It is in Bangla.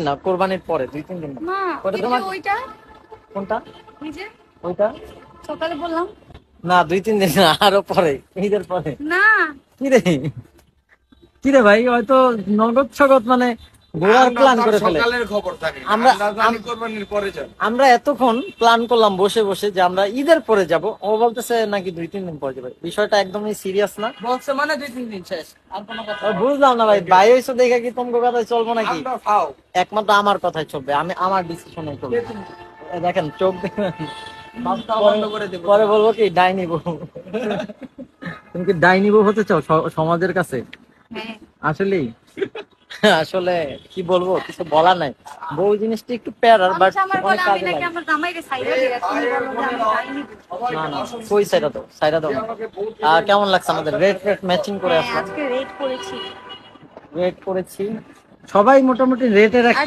না, কোরবানির পরে 2-3 দিন না। মা ওটা কিন্তু তোমার ওইটা কোনটা? নিজে ওইটা সকালে বললাম না, 2-3 দিন না, আরো পরে, ঈদের পরে। না। কি রে, কি রে ভাই, হয়তো নগদ সগদ মানে ঘোরার প্ল্যান করে ফেলে। সকালের খবর থাকে না, আমরা আমরা জানি কোরবানির পরে যাব। আমরা এতক্ষণ প্ল্যান করলাম বসে বসে যে আমরা ঈদের পরে যাব, ও বলতেছে নাকি 2-3 দিন পরে যাবে। বিষয়টা একদমই সিরিয়াস না। বলছে মানে 2-3 দিন শেষ, আর কোনো কথা ও বুঝলাম না ভাই, ভাই হইছো দেখে কি তোমার কথায় চলবো নাকি? আমরা খাও একমাত্র আমার কথাই চলবে, আমি আমার ডিসিশনে চলবে। এই দেখেন চোখ দেখেন। মাছটাও বন্ধ করে দেবো। পরে বলবো কি ডাইনি বউ। তুমি কি ডাইনি বউ হতে চাও সমাজের কাছে? হ্যাঁ আসলেই আসলে কি বলবো, কিছু বলার নাই। বউ জিনিসটা একটু প্যারার, বাট মানুষ আমার অনেক বলে আমি কাজে নাকি লাগে। আমার জামাইরে সাইরা দিই, তুমি বলো যে আমি যাইনি। না না, কই সাইডা দাও, সাইডা দাও না। আর কেমন লাগছে আমাদের রেড রেড ম্যাচিং করে হ্যাঁ আসলাম, আজকে রেড করেছি। রেড করেছি সবাই মোটামুটি রেটের একটা